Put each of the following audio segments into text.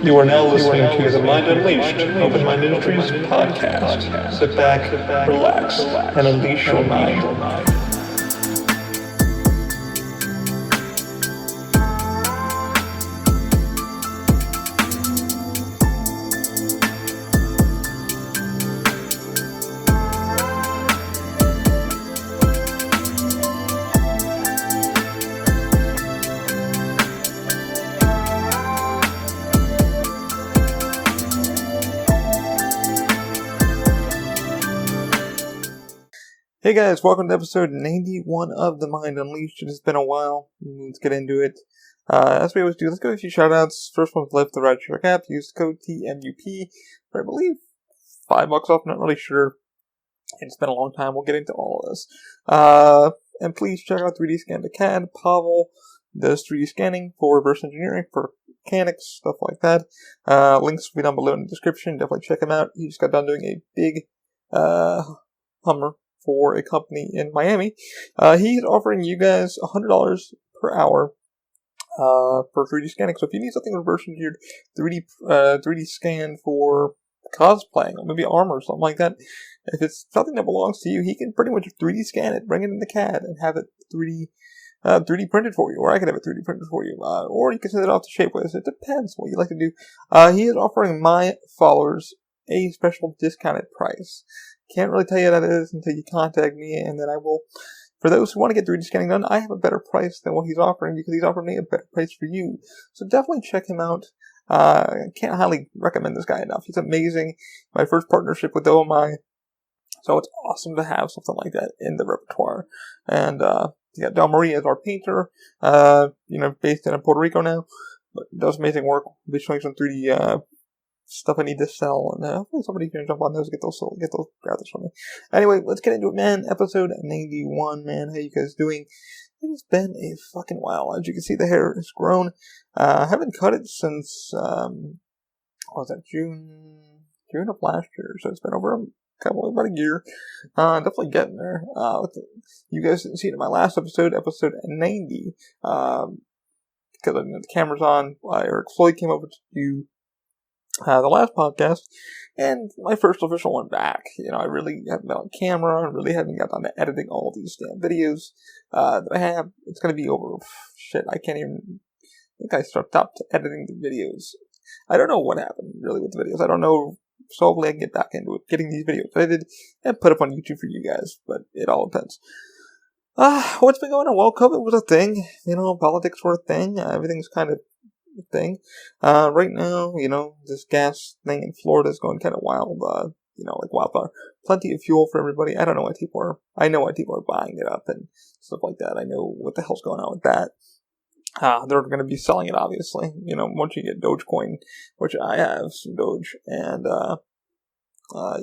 You are now listening to the Mind Unleashed, Open Mind Industries podcast. Sit back, relax, and unleash your mind. Hey guys, welcome to episode 91 of The Mind Unleashed. It has been a while. Let's get into it. As we always do, let's go with a few shoutouts. First one, Lift the Red Shirt Cap. Use the code TMUP for, I believe, $5 off. Not really sure. It's been a long time. We'll get into all of this. And please check out 3D Scan to CAD. Pavel does 3D scanning for reverse engineering, for mechanics, stuff like that. Links will be down below in the description. Definitely check him out. He just got done doing a big Hummer for a company in Miami. He's offering you guys $100 per hour for 3D scanning. So if you need something reverse engineered 3D scan for cosplaying, or maybe armor or something like that, if it's something that belongs to you, he can pretty much 3D scan it, bring it into CAD, and have it 3D printed for you, or I can have it 3D printed for you, or you can send it off to Shapeways. It depends what you like to do. He is offering my followers a special discounted price. Can't really tell you what that is until you contact me, and then I will. For those who want to get 3D scanning done, I have a better price than what he's offering because he's offering me a better price for you. So definitely check him out. Can't highly recommend this guy enough. He's amazing. My first partnership with OMI, so it's awesome to have something like that in the repertoire. And you got Del Marie as our painter. Based in Puerto Rico now, but does amazing work. We'll be showing some 3D stuff I need to sell, and hopefully somebody can jump on those, grab those from me. Anyway, let's get into it, man. Episode 91, man. How you guys doing? It has been a fucking while. As you can see, the hair has grown. I haven't cut it since, what was that, June of last year, so it's been over about a year. Definitely getting there. You guys didn't see it in my last episode 90, because the camera's on. Eric Floyd came over to do the last podcast, and my first official one back. I really haven't been on camera, and really haven't got on to editing all these damn videos that I have. It's going to be over. I can't even think I stopped editing the videos. I don't know what happened, really, with the videos. I don't know, so hopefully I can get back into it, getting these videos edited and put up on YouTube for you guys, but it all depends. What's been going on? Well, COVID was a thing. Politics were a thing. Everything's kind of thing. Right now, this gas thing in Florida is going kind of wild, like wildfire. Plenty of fuel for everybody. I don't know why I know why people are buying it up and stuff like that. I know what the hell's going on with that. They're going to be selling it, obviously. Once you get Dogecoin, which I have some Doge, and, made a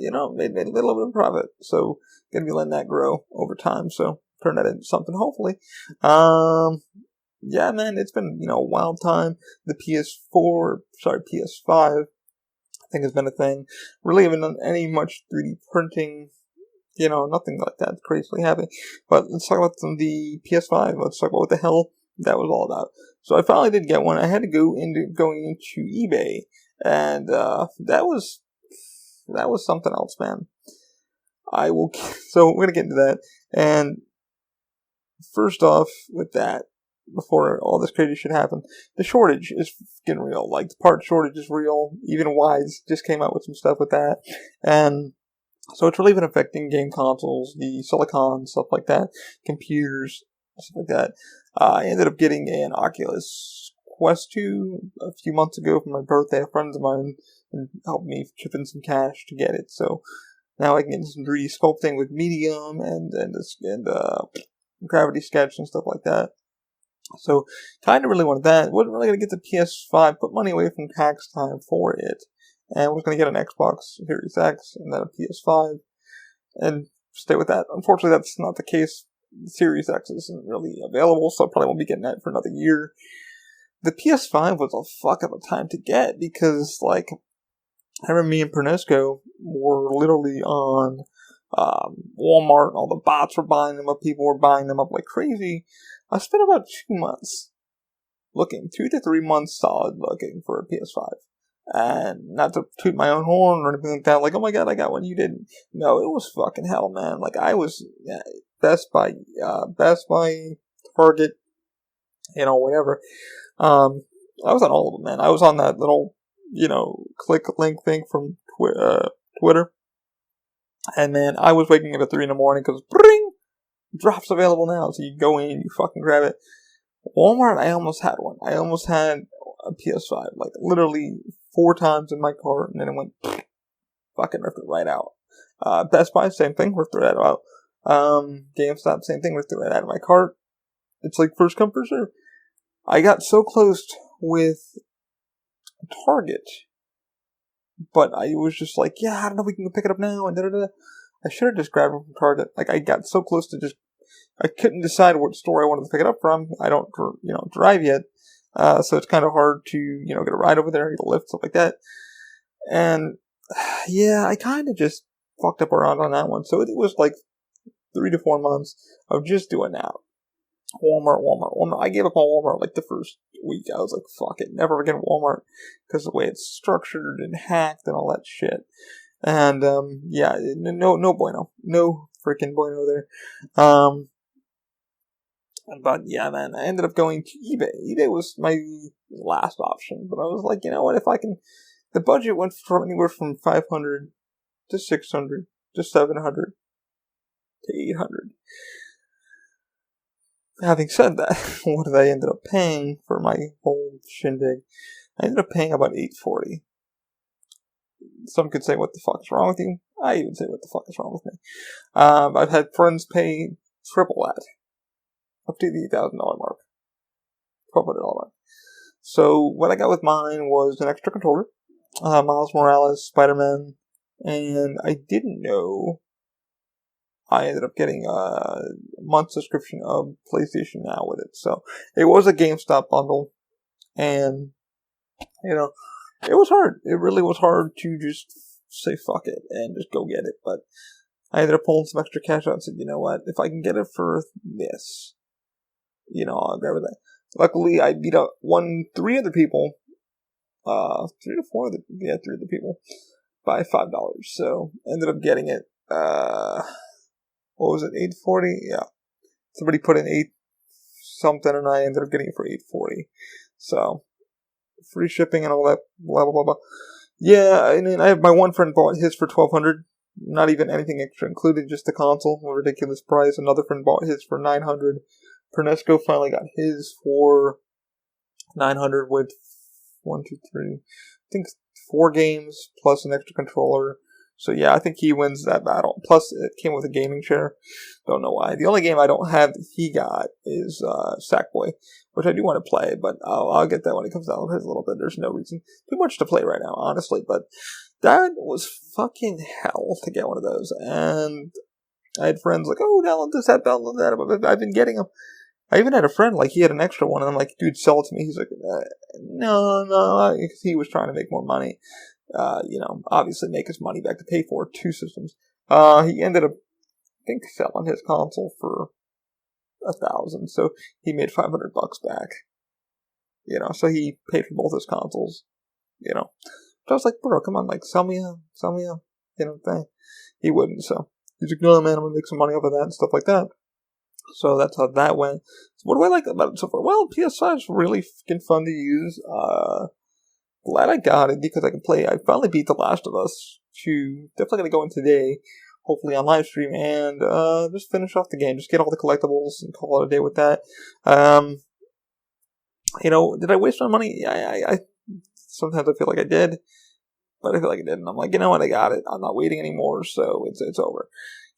little bit of profit. So, going to be letting that grow over time. So, turn that into something, hopefully. Yeah, man, it's been, a wild time. The PS5, I think has been a thing. Really haven't done any much 3D printing, nothing like that crazily happening. But let's talk about the PS5. Let's talk about what the hell that was all about. So I finally did get one. I had to going into eBay, and that was something else, man. So we're gonna get into that. And first off, with that, before all this crazy shit happened, the shortage is getting real. Like, the part shortage is real. Even Wise just came out with some stuff with that. And so it's really been affecting game consoles, the silicon, stuff like that, computers, stuff like that. I ended up getting an Oculus Quest 2 a few months ago for my birthday. Friends of mine helped me chip in some cash to get it. So now I can get some 3D sculpting with Medium and Gravity Sketch and stuff like that. So, kind of really wanted that. Wasn't really going to get the PS5, put money away from tax time for it, and was going to get an Xbox Series X and then a PS5, and stay with that. Unfortunately, that's not the case. The Series X isn't really available, so I probably won't be getting that for another year. The PS5 was a fuck of a time to get, because, I remember me and Pernesco were literally on Walmart, all the bots were buying them up, people were buying them up like crazy. I spent about 2 months looking, 2 to 3 months solid looking for a PS5. And not to toot my own horn or anything like that, like, oh my god, I got one, you didn't. No, it was fucking hell, man. Like, I was, Best Buy, Target, whatever. I was on all of them, man. I was on that little, click link thing from Twitter. And man, I was waking up at 3 in the morning because, bring, drops available now. So you go in, you fucking grab it. Walmart, I almost had one. I almost had a PS5, like literally 4 times in my cart, and then it went fucking ripped it right out. Best Buy, same thing, ripped it right out. GameStop, same thing, ripped it right out of my cart. It's like first come, first serve. I got so close with Target, but I was just like, yeah, I don't know, we can go pick it up now, and da-da-da. I should have just grabbed it from Target. Like, I got so close to I couldn't decide what store I wanted to pick it up from. I don't, drive yet, so it's kind of hard to, get a ride over there, get a lift, stuff like that. And, yeah, I kind of just fucked up around on that one. So it was like 3 to 4 months of just doing that. Walmart. I gave up on Walmart like the first week. I was like, fuck it, never again Walmart, because the way it's structured and hacked and all that shit. And, no bueno. No freaking bueno there. But yeah, man, I ended up going to eBay. eBay was my last option, but I was like, you know what, if I can, the budget went from anywhere from 500 to 600 to 700 to 800. Having said that, what did I end up paying for my whole shindig? I ended up paying about $840. Some could say, what the fuck is wrong with you? I even say, what the fuck is wrong with me? I've had friends pay triple that, up to the $8,000 mark, $1,200 mark. So what I got with mine was an extra controller, Miles Morales, Spider-Man, and I didn't know I ended up getting a month subscription of PlayStation Now with it. So it was a GameStop bundle, and it was hard. It really was hard to just say fuck it and just go get it. But I ended up pulling some extra cash out and said, you know what, if I can get it for this, I'll grab it. Luckily, I beat up 3 other people, 3 to 4 other, 3 other people by $5. So ended up getting it. What was it? $840? Yeah. Somebody put in 8 something, and I ended up getting it for $840. So free shipping and all that, blah blah blah blah. Yeah, I mean, I have my one friend bought his for $1,200. Not even anything extra included, just the console, a ridiculous price. Another friend bought his for $900. Pernesco finally got his for $900 with 1, 2, 3, I think 4 games plus an extra controller. So yeah, I think he wins that battle. Plus, it came with a gaming chair. Don't know why. The only game I don't have that he got is Sackboy, which I do want to play, but I'll get that when it comes out a little bit. There's no reason too much to play right now, honestly. But that was fucking hell to get one of those. And I had friends like, oh, download this, download that. I've been getting them. I even had a friend, like, he had an extra one, and I'm like, dude, sell it to me. He's like, no, because he was trying to make more money. Obviously make his money back to pay for 2 systems. He ended up, I think, selling his console for $1,000, so he made $500 back. So he paid for both his consoles. So I was like, bro, come on, like, sell me a thing. He wouldn't, so he's like, no, man, I'm gonna make some money off of that and stuff like that. So that's how that went. So what do I like about it so far? Well, PS5 is really fucking fun to use. Glad I got it because I can play. I finally beat The Last of Us 2. Definitely going to go in today, hopefully on live stream, and just finish off the game. Just get all the collectibles and call it a day with that. Did I waste my money? I sometimes I feel like I did, but I feel like I didn't. I'm like, you know what? I got it. I'm not waiting anymore, so it's over.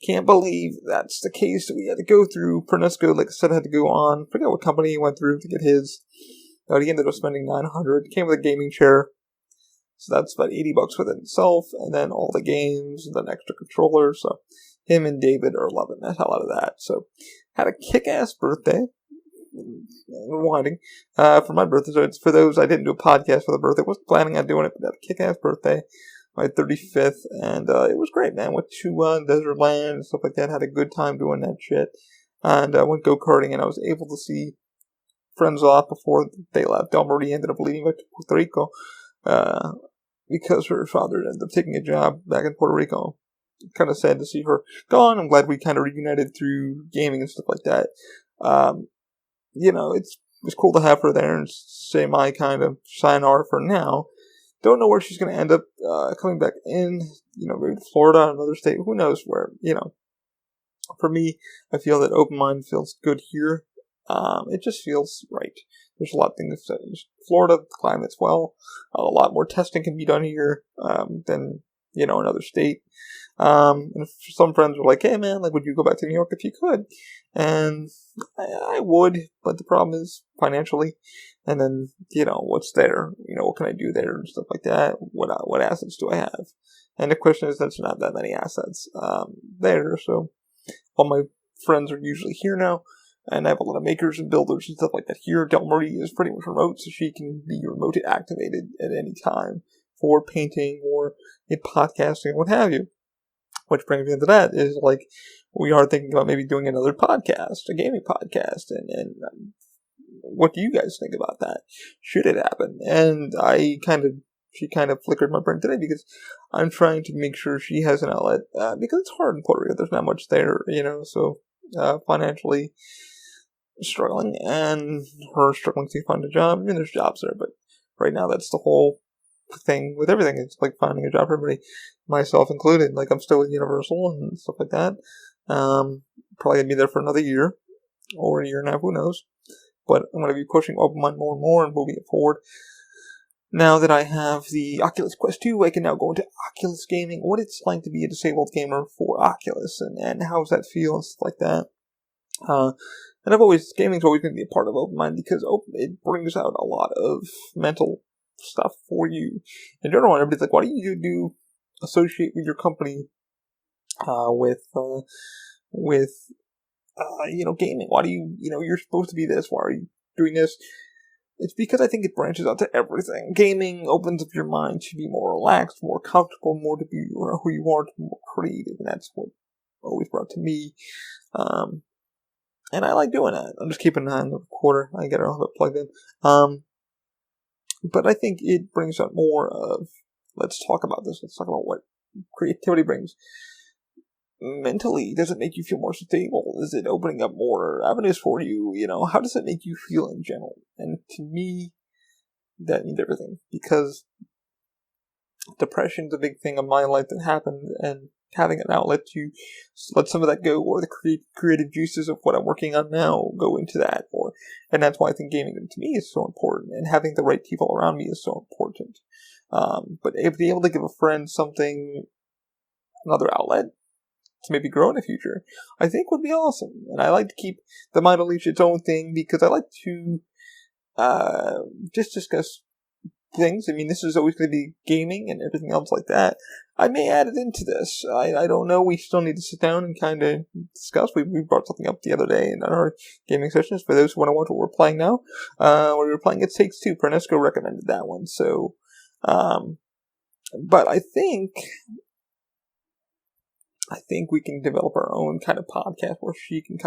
Can't believe that's the case that we had to go through. Pernesco, like I said, had to go on. Forget what company he went through to get his. He ended up spending $900. Came with a gaming chair, so that's about $80 with it itself, and then all the games, and then extra controller. So him and David are loving the hell out of that. So had a kick-ass birthday. Rewinding for my birthday. So it's for those I didn't do a podcast for the birthday. Wasn't planning on doing it, but had a kick-ass birthday. My 35th, and it was great, man. Went to Desert Land and stuff like that. Had a good time doing that shit, and went go-karting, and I was able to see friends off before they left. Del Marie ended up leaving back to Puerto Rico. because her father ended up taking a job back in Puerto Rico. Kind of sad to see her gone. I'm glad we kind of reunited through gaming and stuff like that. It's cool to have her there and say my kind of sayonara for now. Don't know where she's going to end up coming back in, maybe to Florida, another state, who knows where, For me, I feel that Open Mind feels good here. It just feels right. There's a lot of things that Florida, the climate's a lot more testing can be done here than, another state. And some friends were like, hey man, would you go back to New York if you could? And I would, but the problem is financially. And then, what's there? What can I do there and stuff like that? What assets do I have? And the question is, there's not that many assets there. So all my friends are usually here now. And I have a lot of makers and builders and stuff like that here. Del Marie is pretty much remote, so she can be remote activated at any time for painting or in podcasting, what have you. Which brings me into that is we are thinking about maybe doing another podcast, a gaming podcast, and what do you guys think about that? Should it happen? And she kind of flickered my brain today because I'm trying to make sure she has an outlet because it's hard in Puerto Rico. There's not much there, so financially struggling and her struggling to find a job. I mean, there's jobs there, but right now that's the whole thing with everything. It's like finding a job for everybody, myself included. I'm still with Universal and stuff like that. Probably gonna be there for another year or a year and a half, who knows. But I'm gonna be pushing Open Mind more and more and moving it forward. Now that I have the Oculus Quest 2, I can now go into Oculus gaming, what it's like to be a disabled gamer for Oculus, and how does that feel and stuff like that. And gaming's always going to be a part of Open Mind because it brings out a lot of mental stuff for you. In general, everybody's like, why do you associate with your company with gaming? Why do you're supposed to be this? Why are you doing this? It's because I think it branches out to everything. Gaming opens up your mind to be more relaxed, more comfortable, more to be who you are, to be more creative, and that's what always brought to me. And I like doing that. I'm just keeping an eye on the recorder. I have it plugged in. But I think it brings out more of, let's talk about this. Let's talk about what creativity brings. Mentally, does it make you feel more stable? Is it opening up more avenues for you? How does it make you feel in general? And to me, that means everything. Because depression's a big thing in my life that happened, and having an outlet to let some of that go, or the creative juices of what I'm working on now go into that. And that's why I think gaming to me is so important, and having the right people around me is so important. But to be able to give a friend another outlet to maybe grow in the future, I think would be awesome. And I like to keep the Mind Unleashed its own thing because I like to just discuss things. I mean, this is always going to be gaming and everything else like that. I may add it into this. I don't know. We still need to sit down and kind of discuss. We brought something up the other day in our gaming sessions. For those who want to watch what we're playing now, we were playing It Takes Two. Pernesco recommended that one. So, but I think we can develop our own kind of podcast where she can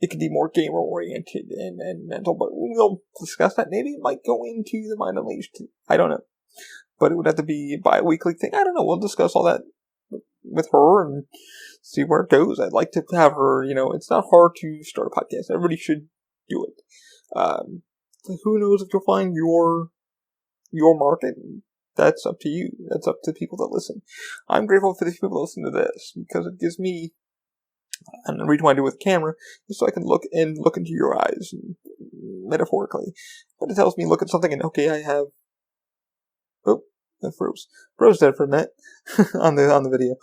it can be more gamer oriented and mental, but we'll discuss that. Maybe it might go into the Mind Unleashed. I don't know. But it would have to be a bi-weekly thing. I don't know. We'll discuss all that with her and see where it goes. I'd like to have her, it's not hard to start a podcast. Everybody should do it. Who knows if you'll find your market? That's up to you. That's up to people that listen. I'm grateful for the people that listen to this because it gives me, and the reason why I do it with the camera is so I can look into your eyes, metaphorically. But it tells me look at something and okay, I have. Oh, that froze. Froze there for a minute on the video.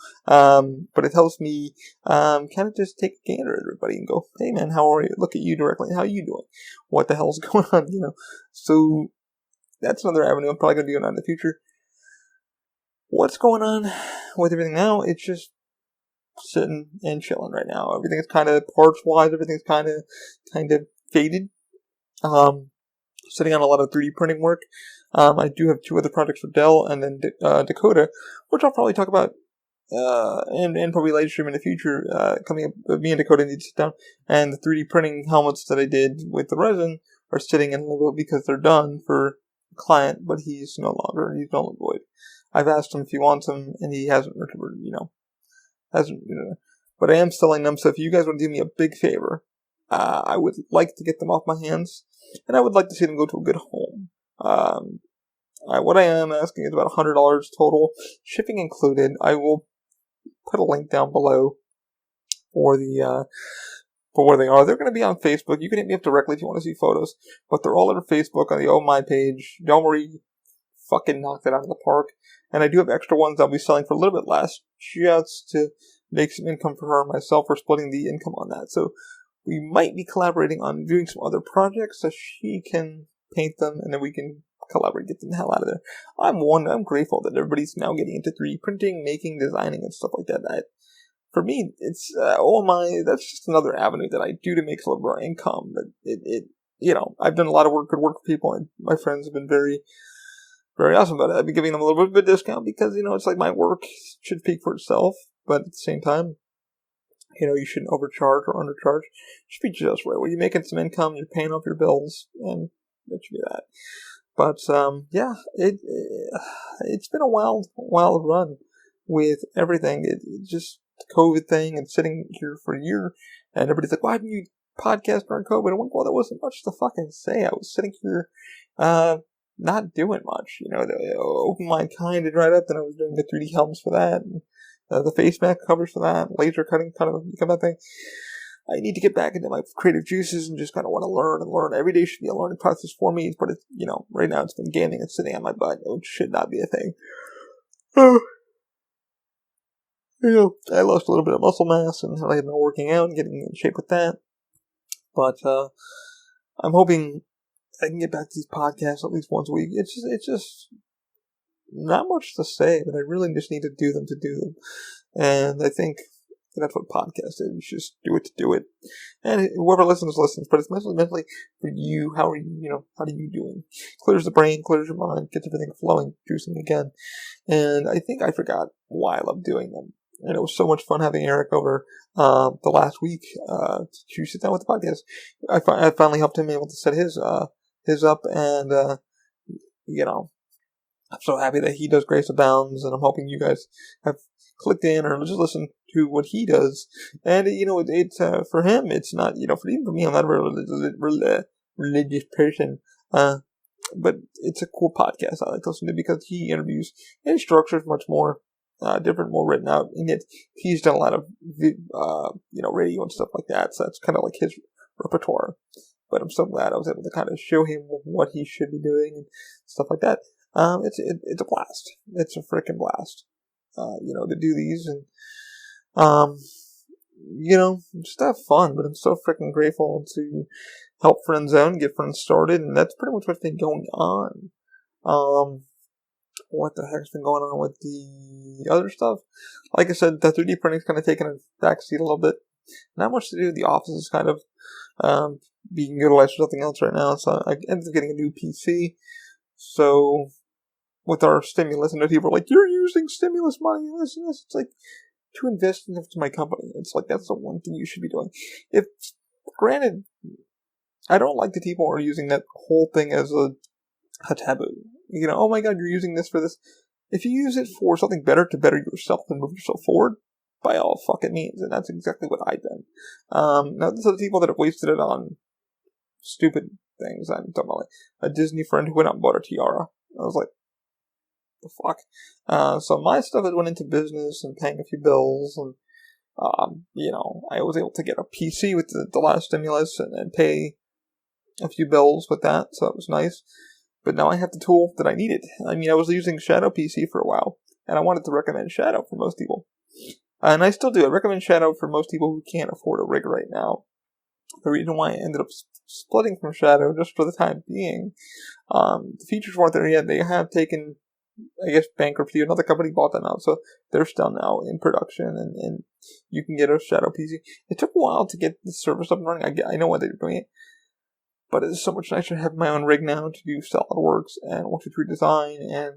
But it helps me kind of just take a gander at everybody and go, hey man, how are you? Look at you directly. How are you doing? What the hell's going on? So. That's another avenue I'm probably going to do in the future. What's going on with everything now? It's just sitting and chilling right now. Everything is kind of parts-wise. Everything's kind of faded. Sitting on a lot of 3D printing work. I do have 2 other projects for Dell and then Dakota, which I'll probably talk about and probably live stream in the future. Coming up, me and Dakota need to sit down. And the 3D printing helmets that I did with the resin are sitting in limbo because they're done for client, but he's no longer. He's null and void. I've asked him if he wants them, and he hasn't, hasn't. But I am selling them, so if you guys want to do me a big favor, I would like to get them off my hands, and I would like to see them go to a good home. What I am asking is about $100 total, shipping included. I will put a link down below for where they are. They're going to be on Facebook. You can hit me up directly if you want to see photos, but they're all over Facebook on the Oh My page. Don't worry, fucking knocked it out of the park. And I do have extra ones I'll be selling for a little bit less, just to make some income for her and myself. We're splitting the income on that. So we might be collaborating on doing some other projects so she can paint them, and then we can collaborate, get them the hell out of there. I'm grateful that everybody's now getting into 3D printing, making, designing, and stuff like that. For me, it's that's just another avenue that I do to make a little more income. But I've done a lot of good work for people, and my friends have been very, very awesome about it. I've been giving them a little bit of a discount because, it's like my work should speak for itself, but at the same time, you shouldn't overcharge or undercharge. It should be just right. When you're making some income, you're paying off your bills, and that should be that. But, it's been a wild run with everything. It just, the COVID thing and sitting here for a year, and everybody's like, why didn't you podcast during COVID? I went, well, there wasn't much to fucking say. I was sitting here, not doing much. The Open Mind kind of dried up, then I was doing the 3D helms for that, and the face mask covers for that, laser cutting kind of become that thing. I need to get back into my creative juices and just kind of want to learn and learn. Every day should be a learning process for me, but it's, right now it's been gaming and sitting on my butt, which should not be a thing. I lost a little bit of muscle mass, and I have been working out and getting in shape with that. But I'm hoping I can get back to these podcasts at least once a week. It's just not much to say, but I really just need to do them. And I think that's what podcast is. You just do it to do it. And whoever listens, but it's mentally for you. How are you, how are you doing? Clears the brain, clears your mind, gets everything flowing, juicing again. And I think I forgot why I love doing them. And it was so much fun having Eric over the last week to sit down with the podcast. I finally helped him able to set his up, and I'm so happy that he does Grace Abounds, and I'm hoping you guys have clicked in or just listen to what he does. And it's for him, it's not for me, I'm not a religious person, but it's a cool podcast I like to listen to because he interviews and structures much more different, more written out, and yet he's done a lot of radio and stuff like that, so that's kind of like his repertoire. But I'm so glad I was able to kind of show him what he should be doing and stuff like that. It's a blast. It's a freaking blast. To do these and just have fun. But I'm so freaking grateful to help friends out and get friends started, and that's pretty much what's been going on. What the heck's been going on with the other stuff? Like I said, the 3D printing's kind of taken a backseat a little bit. Not much to do. The office is kind of being utilized for something else right now. So I ended up getting a new PC. So with our stimulus, and people are like, "You're using stimulus money and this and this." It's like, to invest into my company. It's like, that's the one thing you should be doing. Granted, I don't like the people who are using that whole thing as a taboo. Oh my god, you're using this for this. If you use it for something better to better yourself and move yourself forward, by all fucking means, and that's exactly what I've done. Now, these are the people that have wasted it on stupid things. I'm talking about like a Disney friend who went out and bought a tiara. I was like, the fuck? So my stuff that went into business and paying a few bills, and I was able to get a PC with the last stimulus and pay a few bills with that, so that was nice. But now I have the tool that I needed. I mean, I was using Shadow PC for a while, and I wanted to recommend Shadow for most people. And I still do. I recommend Shadow for most people who can't afford a rig right now. The reason why I ended up splitting from Shadow, just for the time being, the features weren't there yet. They have taken, I guess, bankruptcy. Another company bought them out, so they're still now in production, and you can get a Shadow PC. It took a while to get the service up and running. I know why they were doing it, but it's so much nicer to have my own rig now to do SolidWorks and 123 design and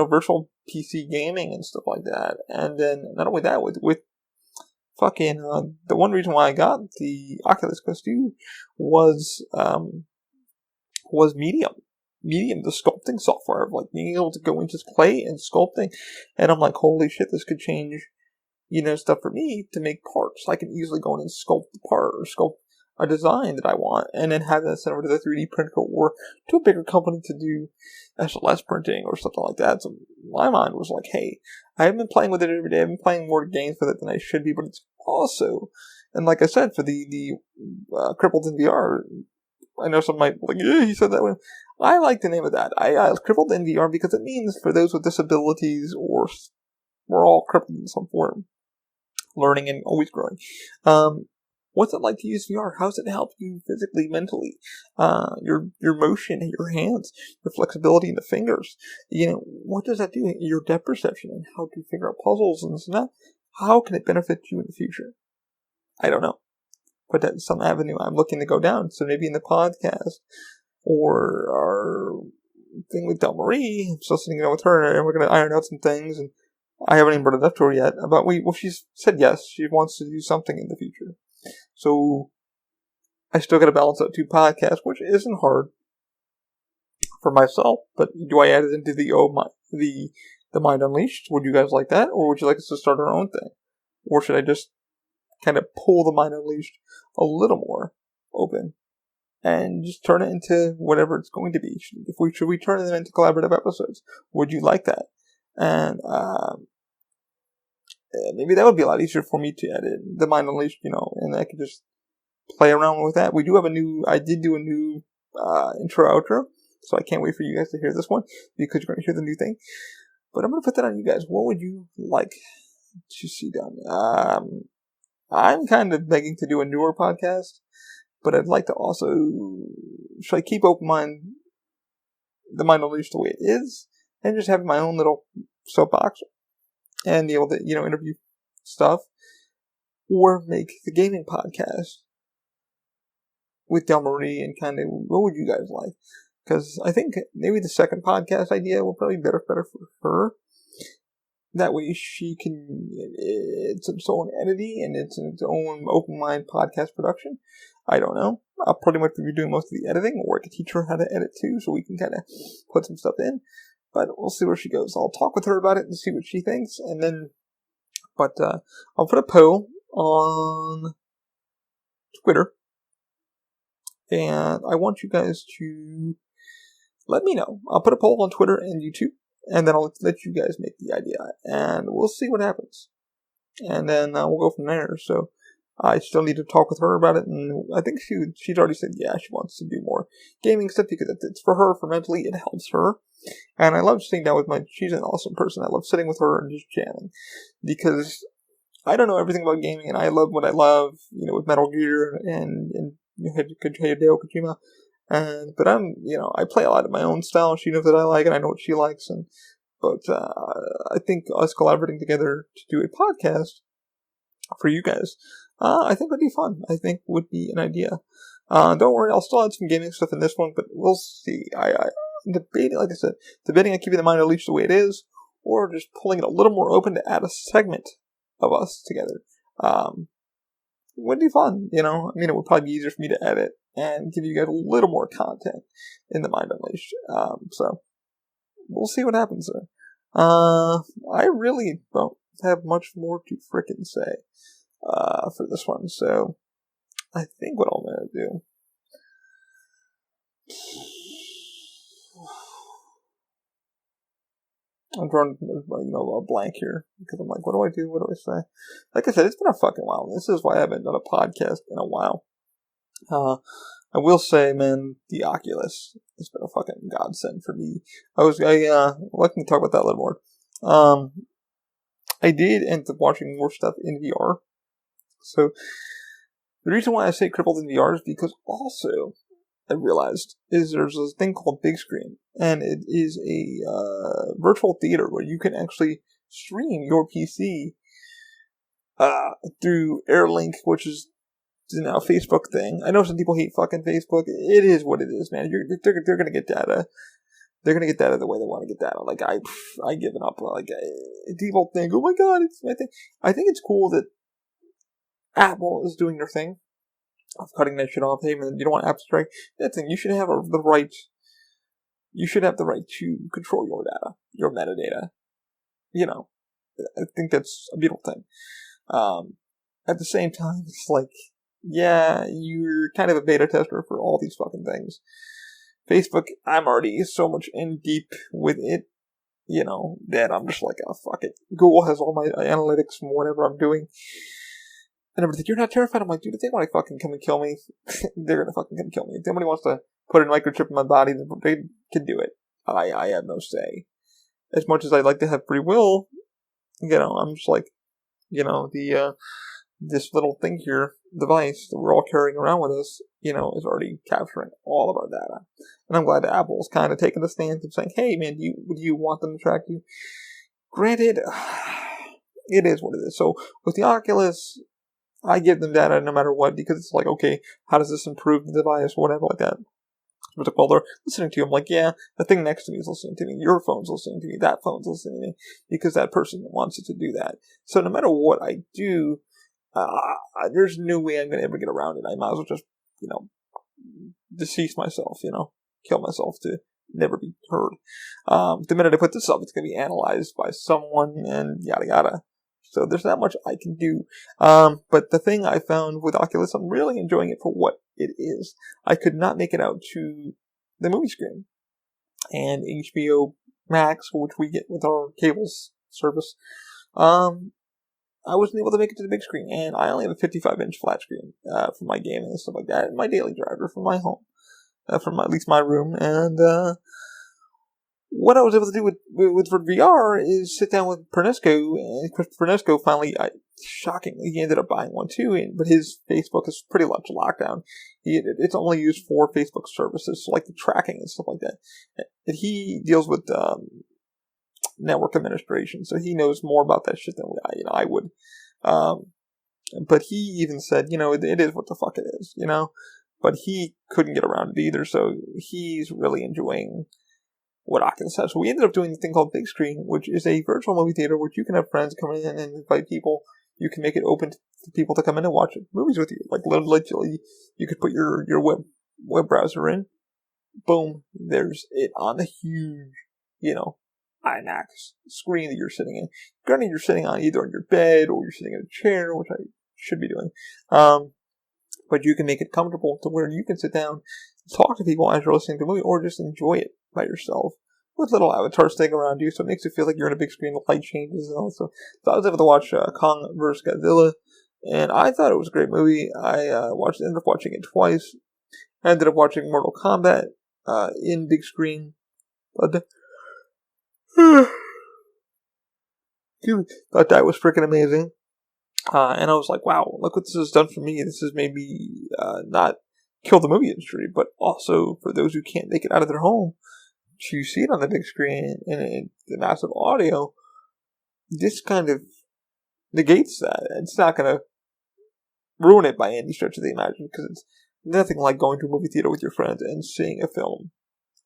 virtual PC gaming and stuff like that. And then not only that, with fucking the one reason why I got the Oculus Quest 2 was was Medium. Medium, the sculpting software of like being able to go into clay and sculpting. And I'm like, holy shit, this could change, stuff for me to make parts. I can easily go in and sculpt the part or sculpt a design that I want and then have that sent over to the 3D printer or to a bigger company to do SLS printing or something like that. So my mind was like, hey, I haven't been playing with it every day. I've been playing more games with it than I should be, but it's also, and like I said, for the Crippled in VR, I know some might be like, yeah, he said that way. I like the name of that. I Crippled in VR because it means for those with disabilities or we're all crippled in some form, learning and always growing. What's it like to use VR? How does it help you physically, mentally? Your motion, your hands, your flexibility in the fingers. What does that do? Your depth perception and how to figure out puzzles and stuff. How can it benefit you in the future? I don't know. But that's some avenue I'm looking to go down. So maybe in the podcast or our thing with Del Marie, I'm still sitting there with her and we're going to iron out some things. And I haven't even brought it up to her yet. She's said yes. She wants to do something in the future. So I still got to balance out 2 podcasts, which isn't hard for myself. But do I add it into the Mind Unleashed? Would you guys like that, or would you like us to start our own thing, or should I just kind of pull the Mind Unleashed a little more open and just turn it into whatever it's going to be? Should we turn them into collaborative episodes? Would you like that? And maybe that would be a lot easier for me to edit the Mind Unleashed, and I could just play around with that. I did do a new intro outro, so I can't wait for you guys to hear this one because you're going to hear the new thing. But I'm going to put that on you guys. What would you like to see done? I'm kind of begging to do a newer podcast, but I'd like to also, should I keep the Mind Unleashed the way it is and just have my own little soapbox and be able to, interview stuff, or make the gaming podcast with Del Marie and kind of, what would you guys like? Because I think maybe the second podcast idea will probably be better for her. That way she can, it's its own entity and it's its own open mind podcast production. I don't know. I'll pretty much be doing most of the editing, or I could teach her how to edit too, so we can kind of put some stuff in. But we'll see where she goes. I'll talk with her about it and see what she thinks. And then, I'll put a poll on Twitter. And I want you guys to let me know. I'll put a poll on Twitter and YouTube. And then I'll let you guys make the idea. And we'll see what happens. And then we'll go from there. So I still need to talk with her about it. And I think she's already said, yeah, she wants to do more gaming stuff because it's for her, for mentally, it helps her. And I love sitting down with she's an awesome person. I love sitting with her and just jamming. Because I don't know everything about gaming, and I love what I love, with Metal Gear and Hideo Kojima. But I play a lot of my own style. She knows that I like it. I know what she likes. But I think us collaborating together to do a podcast for you guys, I think would be fun. I think would be an idea. Don't worry, I'll still add some gaming stuff in this one, but we'll see. I'm debating, like I said, on keeping the Mind Unleashed the way it is, or just pulling it a little more open to add a segment of us together. Would be fun, it would probably be easier for me to edit and give you guys a little more content in the Mind Unleashed. So we'll see what happens there. I really don't have much more to frickin' say for this one. So I think what I'm gonna do. I'm drawing, a blank here because I'm like, what do I do? What do I say? Like I said, it's been a fucking while. This is why I haven't done a podcast in a while. I will say, man, the Oculus has been a fucking godsend for me. Let me talk about that a little more. I did end up watching more stuff in VR. So the reason why I say crippled in VR is because also I realized is there's this thing called Big Screen, and it is a virtual theater where you can actually stream your PC through AirLink, which is now a Facebook thing. I know some people hate fucking Facebook. It is what it is, man. They're gonna get data. They're gonna get data the way they want to get data. Like I given up. Like people think, oh my god, it's my thing. I think it's cool that Apple is doing their thing, of cutting that shit off. Hey man, you don't want abstract. That thing, you should have the right. You should have the right to control your data, your metadata. I think that's a beautiful thing. At the same time, it's like, yeah, you're kind of a beta tester for all these fucking things. Facebook, I'm already so much in deep with it, that I'm just like, oh, fuck it. Google has all my analytics from whatever I'm doing. And everything. You're not terrified? I'm like, dude, if they want to fucking come and kill me, they're gonna fucking come and kill me. If somebody wants to put a microchip in my body, they can do it. I have no say. As much as I'd like to have free will, I'm just like, this little thing here, device that we're all carrying around with us, is already capturing all of our data. And I'm glad that Apple's kind of taking the stance of saying, hey man, do you want them to track you? Granted, it is what it is. So with the Oculus, I give them data no matter what, because it's like, okay, how does this improve the device, whatever like that. But while they're listening to you, I'm like, yeah, the thing next to me is listening to me, your phone's listening to me, that phone's listening to me, because that person wants it to do that. So no matter what I do, there's no way I'm going to ever get around it. I might as well just, decease myself, kill myself to never be heard. The minute I put this up, it's going to be analyzed by someone and yada yada. So there's not much I can do. But the thing I found with Oculus, I'm really enjoying it for what it is. I could not make it out to the movie screen. And HBO Max, which we get with our cables service, I wasn't able to make it to the big screen. And I only have a 55-inch flat screen for my gaming and stuff like that. And my daily driver for my home. From at least my room. And what I was able to do with VR is sit down with Pernesco, and Pernesco finally, shockingly, he ended up buying one too, but his Facebook is pretty much locked down. It's only used for Facebook services, so like the tracking and stuff like that. And he deals with network administration, so he knows more about that shit than I would. But he even said, it is what the fuck it is, But he couldn't get around it either, so he's really enjoying what Oculus has. So we ended up doing a thing called Big Screen, which is a virtual movie theater which you can have friends come in and invite people. You can make it open to people to come in and watch movies with you. Like literally, you could put your web browser in. Boom, there's it on the huge, IMAX screen that you're sitting in. Granted, you're sitting on either on your bed or you're sitting in a chair, which I should be doing. But you can make it comfortable to where you can sit down, talk to people as you're listening to a movie, or just enjoy it by yourself with little avatars staying around you, so it makes it feel like you're in a big screen, the light changes and all. So I was able to watch Kong vs. Godzilla, and I thought it was a great movie. I ended up watching it twice. I ended up watching Mortal Kombat in big screen. But thought that was freaking amazing. And I was like, wow, look what this has done for me. This has made me not kill the movie industry, but also for those who can't make it out of their home to see it on the big screen and the massive audio. This kind of negates that. It's not going to ruin it by any stretch of the imagination, because it's nothing like going to a movie theater with your friends and seeing a film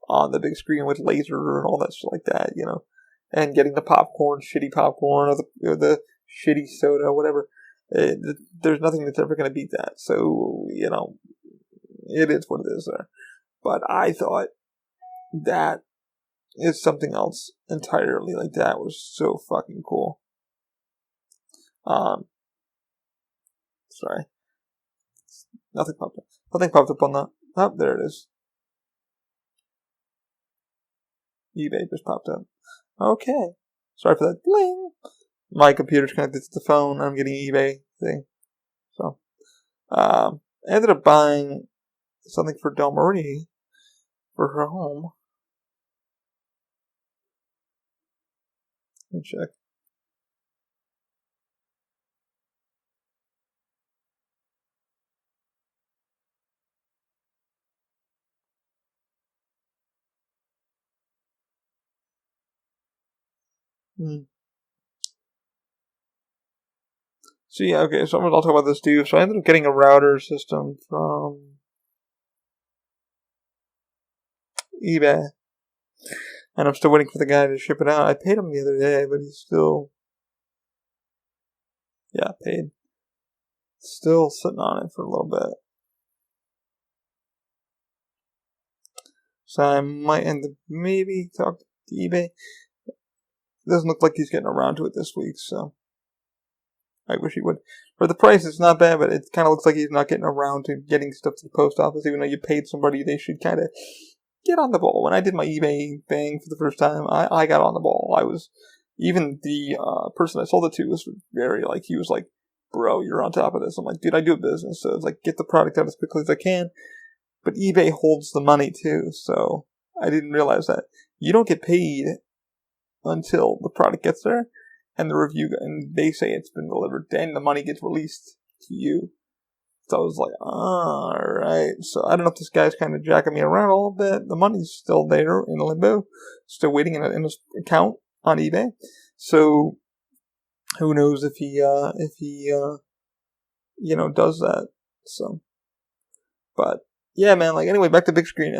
on the big screen with laser and all that shit like that, and getting the popcorn, shitty popcorn, or the shitty soda, whatever. There's nothing that's ever going to beat that. So, it is what it is there. But I thought that is something else entirely. Like, that was so fucking cool. Sorry. Nothing popped up. Nothing popped up on that. Oh, there it is. eBay just popped up. Okay. Sorry for that. Bling! My computer's connected to the phone. I'm getting eBay thing. So, I ended up buying something for Del Marie for her home. Let me check. So yeah, okay, so I'll talk about this too. So I ended up getting a router system from eBay. And I'm still waiting for the guy to ship it out. I paid him the other day, but he's still... Yeah, paid. Still sitting on it for a little bit. So I might end up maybe talk to eBay. Doesn't look like he's getting around to it this week, so I wish he would. For the price, it's not bad, but it kind of looks like he's not getting around to getting stuff to the post office. Even though you paid somebody, they should kind of get on the ball. When I did my eBay thing for the first time, I got on the ball. Even the person I sold it to was very, he was like, bro, you're on top of this. I'm like, dude, I do a business, so it's like, get the product out as quickly as I can. But eBay holds the money too, so I didn't realize that. You don't get paid until the product gets there, and the review, and they say it's been delivered. Then the money gets released to you. So I was like, alright. So I don't know if this guy's kind of jacking me around a little bit. The money's still there in limbo, still waiting in his account on eBay. So who knows if he does that. So, but yeah, man, anyway, back to big screen.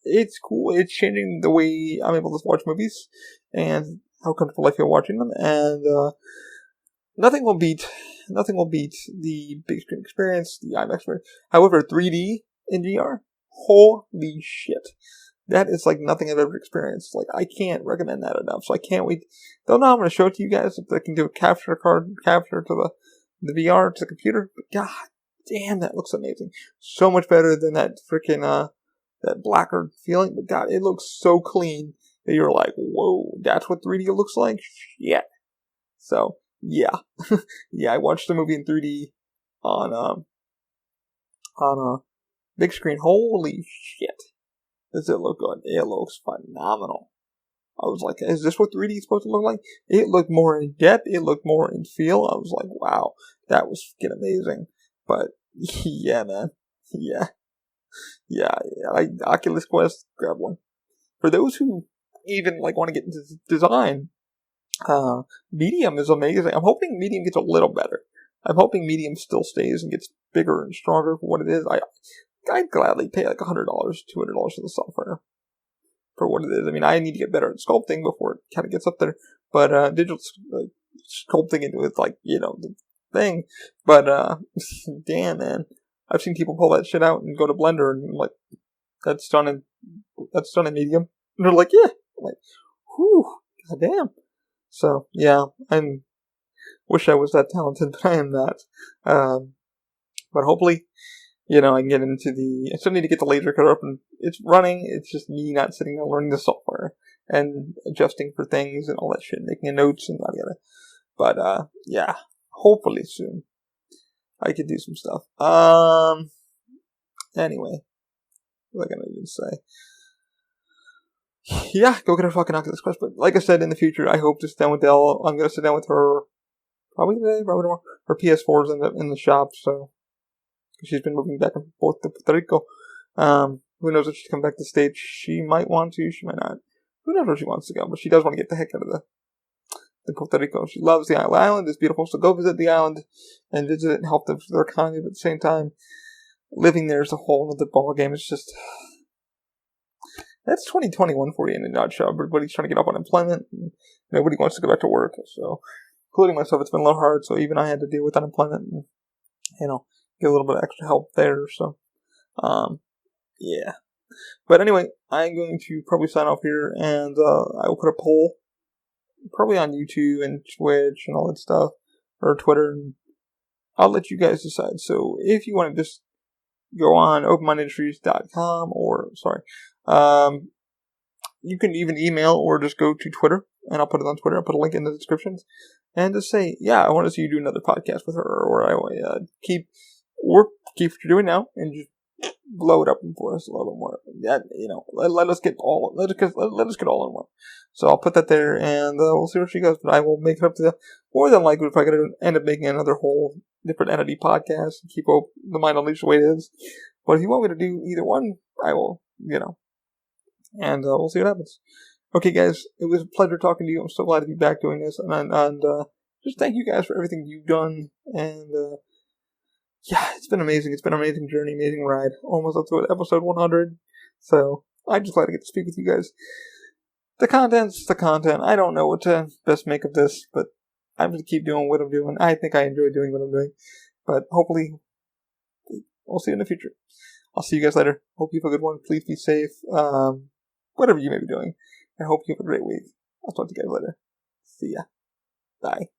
It's cool. It's changing the way I'm able to watch movies and how comfortable I feel watching them. And, nothing will beat the big screen experience, the IMAX experience. However, 3D in VR, holy shit. That is nothing I've ever experienced. I can't recommend that enough. So I can't wait. Don't know how I'm going to show it to you guys if they can do a capture to the VR to the computer. But god damn, that looks amazing. So much better than that freaking, that blacker feeling. But god, it looks so clean that you're like, whoa, that's what 3D looks like? Shit. So, yeah. Yeah, I watched the movie in 3D on a big screen. Holy shit. Does it look good? It looks phenomenal. I was like, is this what 3D is supposed to look like? It looked more in depth. It looked more in feel. I was like, wow, that was freaking amazing. But, yeah, man. Yeah. Oculus Quest, grab one. For those who even, want to get into design, Medium is amazing. I'm hoping Medium gets a little better. I'm hoping Medium still stays and gets bigger and stronger for what it is. I'd gladly pay $100, $200 for the software for what it is. I mean, I need to get better at sculpting before it kind of gets up there. But digital sculpting into it, the thing. But damn, man, I've seen people pull that shit out and go to Blender and that's done in Medium. And they're like, yeah, I'm like, whew, goddamn. So yeah, wish I was that talented, but I am not. But hopefully, I can get into I still need to get the laser cutter up and it's running. It's just me not sitting there learning the software and adjusting for things and all that shit, making notes and yada yada. But yeah, hopefully soon I could do some stuff. Anyway, what am I gonna even say? Yeah, go get her fucking Oculus Quest. But like I said, in the future, I hope to sit down with Dell. I'm gonna sit down with her probably today, probably tomorrow. Her PS4's in the shop, so she's been moving back and forth to Puerto Rico. Who knows if she's come back to the States? She might want to, she might not. Who knows where she wants to go? But she does want to get the heck out of the Puerto Rico. She loves the island. The island is beautiful, so go visit the island and visit it and help them with their economy. But at the same time, living there is a whole other ball game. It's just. That's 2021 for you in a nutshell. Everybody's trying to get up on employment. And nobody wants to go back to work. So, including myself, it's been a little hard. So even I had to deal with unemployment and, get a little bit of extra help there. So, yeah. But anyway, I'm going to probably sign off here. And I will put a poll probably on YouTube and Twitch and all that stuff. Or Twitter. And I'll let you guys decide. So if you want to just go on openmindindustries.com you can even email or just go to Twitter, and I'll put it on Twitter. I'll put a link in the descriptions, and just say, yeah, I want to see you do another podcast with her, or I want keep what you're doing now, and just blow it up for us a little bit more. That let us get all in one. So I'll put that there, and we'll see where she goes. But I will make it up to more than likely if I could end up making another whole different entity podcast and keep the Mind Unleashed the way it is. But if you want me to do either one, I will, and we'll see what happens. Okay, guys, it was a pleasure talking to you. I'm so glad to be back doing this, and just thank you guys for everything you've done. And yeah, it's been amazing. It's been an amazing journey, amazing ride. Almost up to episode 100. So I'm just glad to get to speak with you guys. The content's the content. I don't know what to best make of this, but I'm going to keep doing what I'm doing. I think I enjoy doing what I'm doing. But hopefully, we'll see you in the future. I'll see you guys later. Hope you have a good one. Please be safe. Whatever you may be doing. I hope you have a great week. I'll talk to you guys later. See ya. Bye.